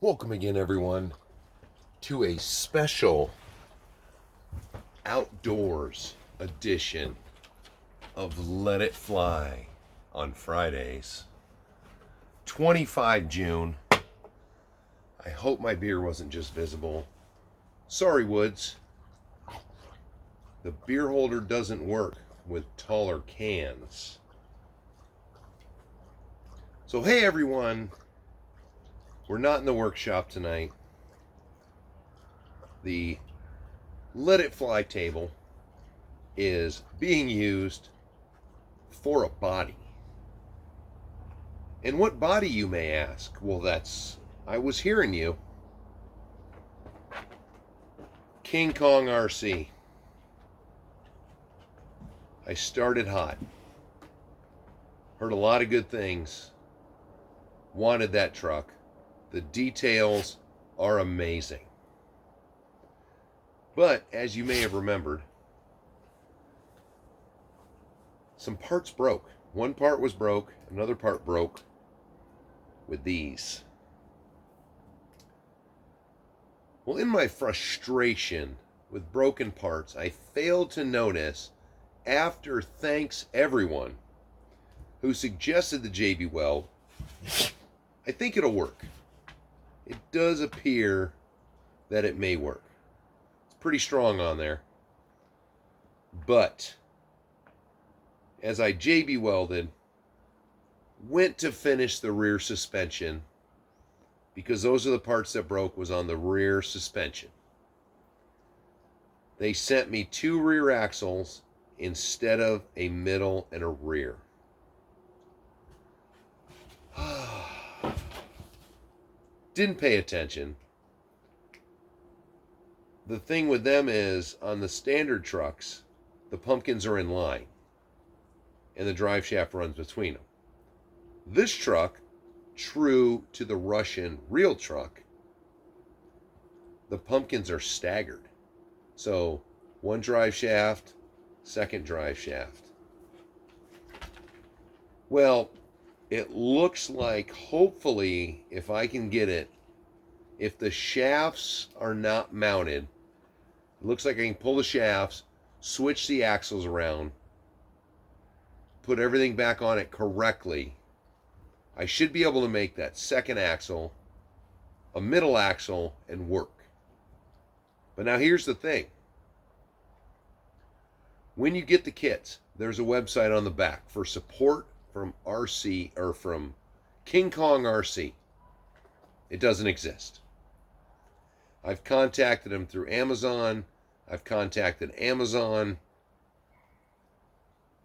Welcome again, everyone, to a special outdoors edition of Let It Fly on Fridays. 25 June. I hope my beer wasn't just visible. Sorry, Woods. The beer holder doesn't work with taller cans. So, hey, everyone. We're not in the workshop tonight. The Let It Fly table is being used for a body. And what body, you may ask? Well, I was hearing you. King Kong RC. I started hot. Heard a lot of good things. Wanted that truck. The details are amazing. But, as you may have remembered, some parts broke. One part was broke, another part broke with these. Well, in my frustration with broken parts, I failed to notice, after thanks everyone who suggested the JB Weld, I think it'll work. It does appear that it may work. It's pretty strong on there. But as I JB welded, went to finish the rear suspension, because those are the parts that broke, was on the rear suspension. They sent me 2 rear axles instead of a middle and a rear. Didn't pay attention. The thing with them is, on the standard trucks, the pumpkins are in line and the drive shaft runs between them. This truck, true to the Russian real truck, the pumpkins are staggered. So, one drive shaft, second drive shaft. Well, it looks like, hopefully, if I can get it, if the shafts are not mounted, it looks like I can pull the shafts, switch the axles around, put everything back on it correctly. I should be able to make that second axle, a middle axle, and work. But now here's the thing. When you get the kits, there's a website on the back for support from RC, or from King Kong RC. It doesn't exist. I've contacted them through Amazon. I've contacted Amazon.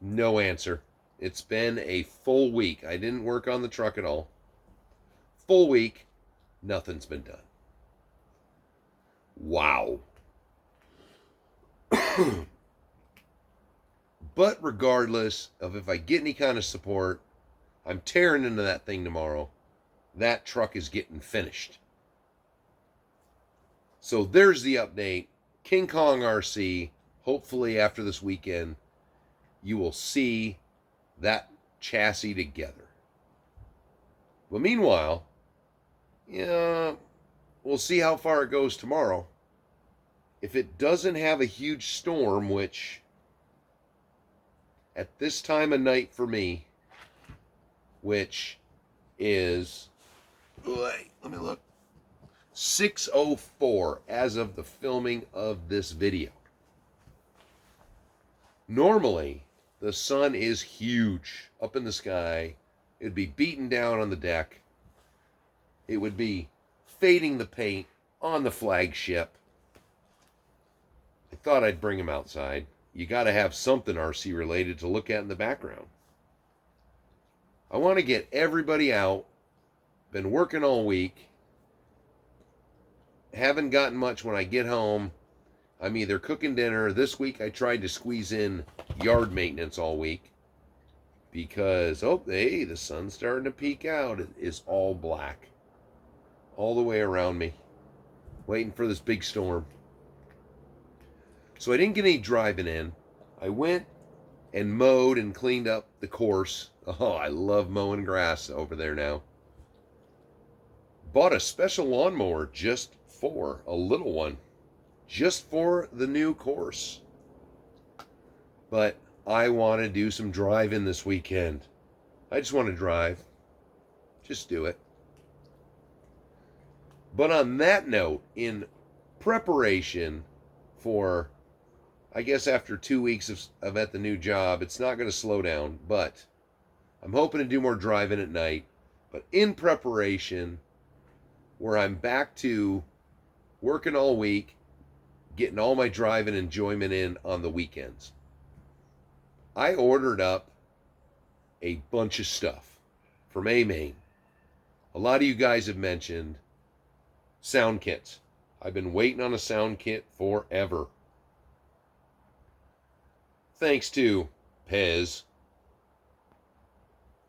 No answer. It's been a full week. I didn't work on the truck at all. Full week. Nothing's been done. Wow. But regardless of if I get any kind of support, I'm tearing into that thing tomorrow. That truck is getting finished. So there's the update. King Kong RC. Hopefully after this weekend, you will see that chassis together. But meanwhile, we'll see how far it goes tomorrow. If it doesn't have a huge storm, which at this time of night for me, which is, let me look, 6:04 as of the filming of this video. Normally, the sun is huge up in the sky. It would be beating down on the deck. It would be fading the paint on the flagship. I thought I'd bring him outside. You got to have something RC related to look at in the background. I want to get everybody out. Been working all week. Haven't gotten much when I get home. I'm either cooking dinner. This week I tried to squeeze in yard maintenance all week. Because, hey, the sun's starting to peek out. It is all black. All the way around me. Waiting for this big storm. So I didn't get any driving in. I went and mowed and cleaned up the course. Oh, I love mowing grass over there now. bought a special lawnmower just for a little one, just for the new course. But I want to do some driving this weekend. I just want to drive. Just do it. But on that note, in preparation for, I guess after 2 weeks of at the new job, it's not going to slow down, but I'm hoping to do more driving at night. But in preparation, where I'm back to working all week, getting all my driving enjoyment in on the weekends, I ordered up a bunch of stuff from A-Main. A lot of you guys have mentioned sound kits. I've been waiting on a sound kit forever. Thanks to Pez,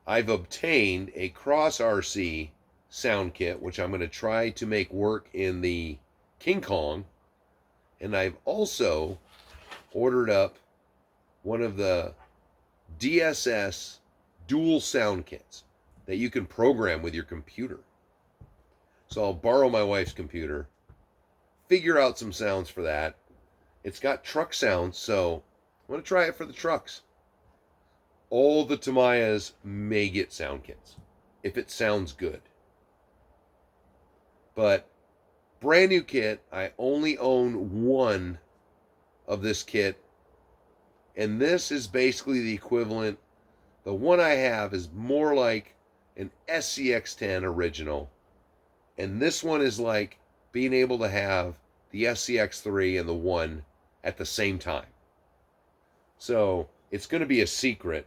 I've obtained a Cross RC sound kit, which I'm going to try to make work in the King Kong. And I've also ordered up one of the DSS dual sound kits that you can program with your computer. So I'll borrow my wife's computer, figure out some sounds for that. It's got truck sounds, so I'm going to try it for the trucks. All the Tamayas may get sound kits if it sounds good. But brand new kit, I only own one of this kit. And this is basically the equivalent. The one I have is more like an SCX-10 original. And this one is like being able to have the SCX-3 and the 1 at the same time. So it's going to be a secret,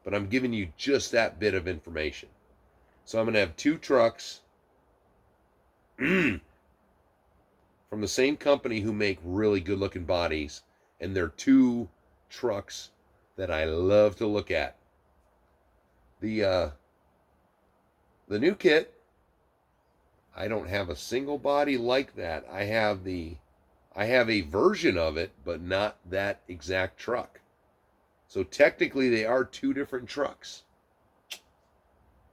but I'm giving you just that bit of information. So I'm going to have two trucks from the same company who make really good looking bodies. And they're two trucks that I love to look at. The new kit, I don't have a single body like that. I have a version of it, but not that exact truck. So technically they are two different trucks.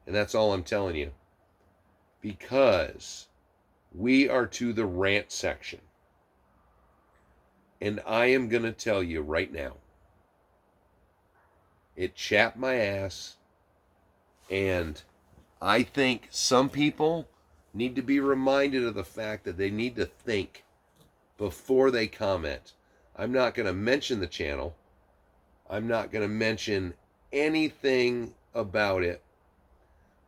And that's all I'm telling you. Because we are to the rant section. And I am going to tell you right now, it chapped my ass. And I think some people need to be reminded of the fact that they need to think before they comment. I'm not going to mention the channel. I'm not going to mention anything about it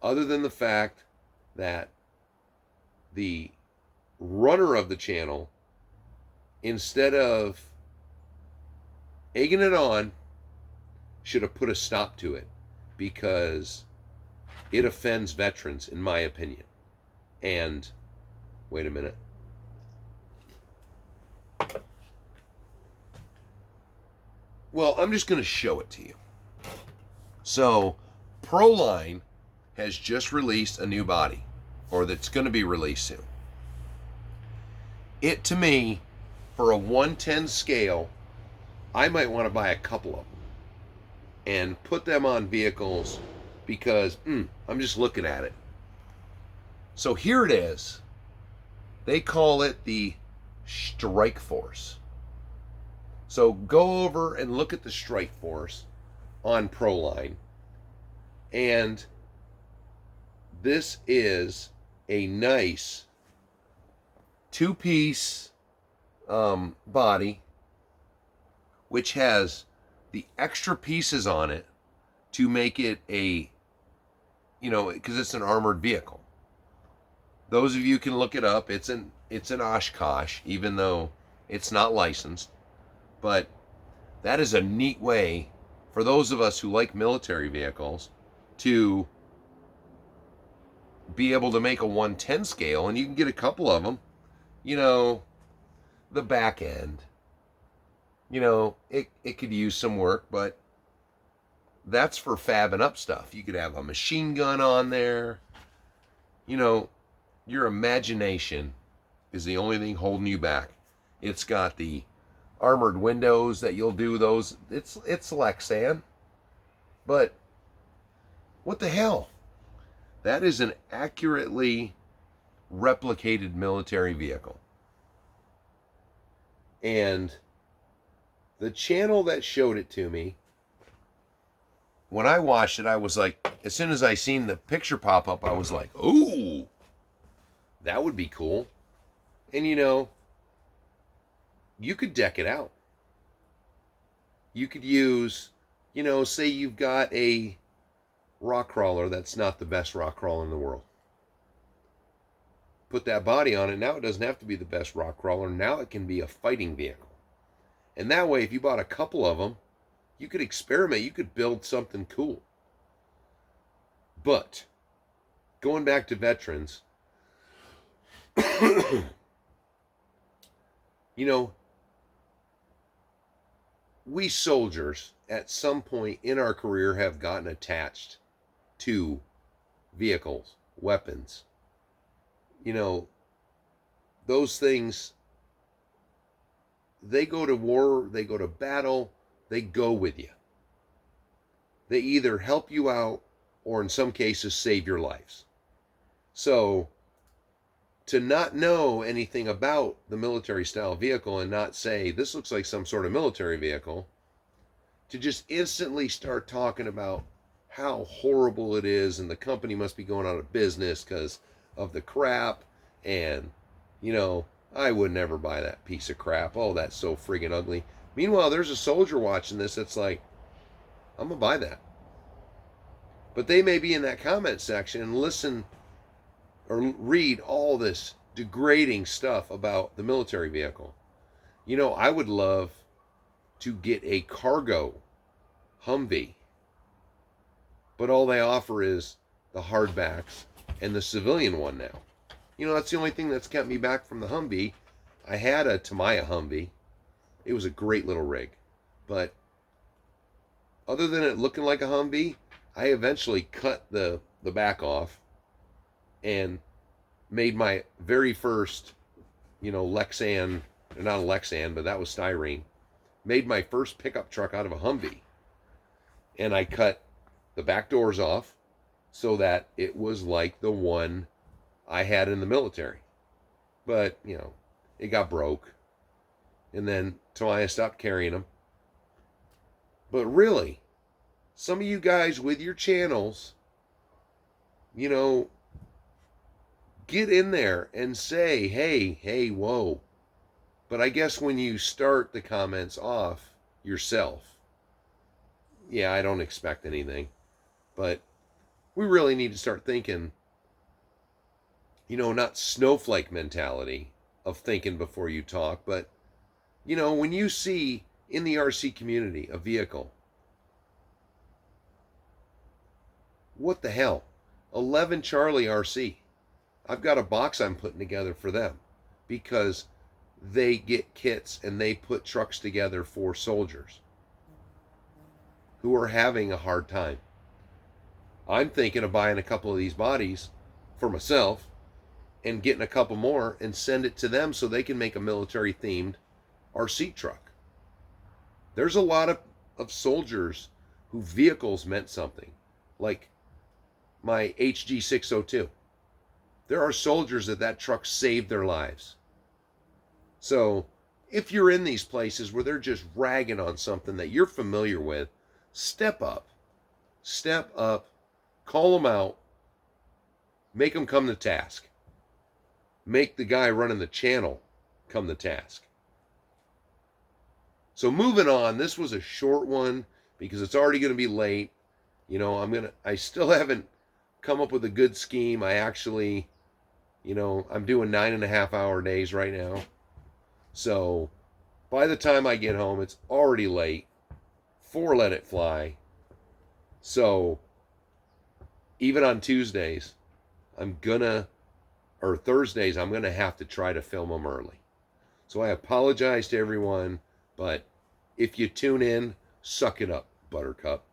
other than the fact that the runner of the channel, instead of egging it on, should have put a stop to it, because it offends veterans, in my opinion. And wait a minute. Well, I'm just going to show it to you. So, Proline has just released a new body, or that's going to be released soon. It, to me, for a 110 scale, I might want to buy a couple of them and put them on vehicles, because I'm just looking at it. So here it is. They call it the Strike Force. So go over and look at the Strike Force on Proline. And this is a nice two-piece body, which has the extra pieces on it to make it a, because it's an armored vehicle. Those of you can look it up. It's an Oshkosh, even though it's not licensed. But that is a neat way for those of us who like military vehicles to be able to make a 110 scale, and you can get a couple of them. The back end, it could use some work, but that's for fabbing up stuff. You could have a machine gun on there. Your imagination is the only thing holding you back. It's got the armored windows that you'll do those. It's Lexan. But what the hell? That is an accurately replicated military vehicle. And the channel that showed it to me, when I watched it, I was like, as soon as I seen the picture pop up, I was like, ooh, that would be cool. And you could deck it out. You could use, say you've got a rock crawler that's not the best rock crawler in the world. Put that body on it. Now it doesn't have to be the best rock crawler. Now it can be a fighting vehicle. And that way, if you bought a couple of them, you could experiment. You could build something cool. But going back to veterans, we soldiers at some point in our career have gotten attached to vehicles, weapons. Those things, they go to war, they go to battle, they go with you. They either help you out or in some cases save your lives. So to not know anything about the military style vehicle and not say, this looks like some sort of military vehicle, to just instantly start talking about how horrible it is and the company must be going out of business because of the crap, and I would never buy that piece of crap. Oh, that's so friggin' ugly. Meanwhile, there's a soldier watching this that's like, I'm gonna buy that. But they may be in that comment section and listen or read all this degrading stuff about the military vehicle. I would love to get a cargo Humvee, but all they offer is the hardbacks and the civilian one now. That's the only thing that's kept me back from the Humvee. I had a Tamiya Humvee. It was a great little rig. But other than it looking like a Humvee, I eventually cut the back off and made my very first, Lexan, not a Lexan, but that was styrene. Made my first pickup truck out of a Humvee. And I cut the back doors off so that it was like the one I had in the military. But, it got broke. And then Tamiya stopped carrying them. But really, some of you guys with your channels, get in there and say, hey, whoa. But I guess when you start the comments off yourself, yeah, I don't expect anything. But we really need to start thinking, not snowflake mentality of thinking before you talk, but, when you see in the RC community a vehicle, what the hell? 11 Charlie RC. I've got a box I'm putting together for them because they get kits and they put trucks together for soldiers who are having a hard time. I'm thinking of buying a couple of these bodies for myself and getting a couple more and send it to them so they can make a military themed RC truck. There's a lot of soldiers who vehicles meant something, like my HG 602. There are soldiers that truck saved their lives. So if you're in these places where they're just ragging on something that you're familiar with, step up, call them out, make them come to task. Make the guy running the channel come to task. So moving on, this was a short one because it's already going to be late. I still haven't come up with a good scheme. I actually, I'm doing 9.5 hour days right now. So by the time I get home, it's already late. 4 let it fly. So even on Tuesdays, Thursdays, I'm going to have to try to film them early. So I apologize to everyone, but if you tune in, suck it up, Buttercup.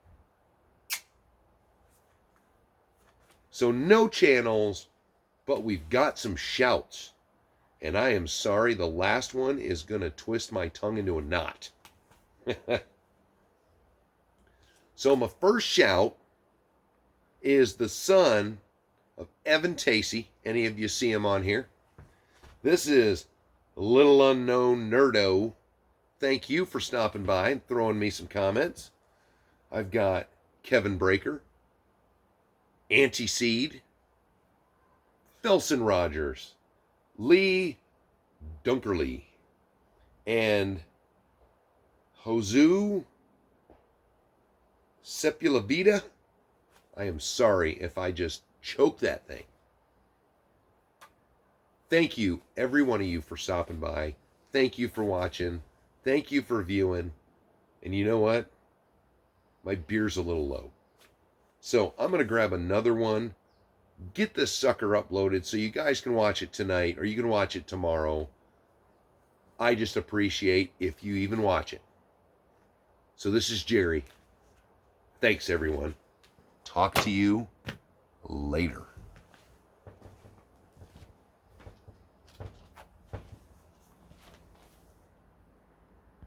So no channels, but we've got some shouts. And I am sorry, the last one is going to twist my tongue into a knot. So my first shout is the son of Evan Tacey. Any of you see him on here? This is Little Unknown Nerdo. Thank you for stopping by and throwing me some comments. I've got Kevin Breaker, Anti-Seed, Felson Rogers, Lee Dunkerley, and Josu Sepulavida. I am sorry if I just choked that thing. Thank you, every one of you, for stopping by. Thank you for watching. Thank you for viewing. And you know what? My beer's a little low. So I'm going to grab another one, get this sucker uploaded so you guys can watch it tonight or you can watch it tomorrow. I just appreciate if you even watch it. So this is Jerry. Thanks, everyone. Talk to you later.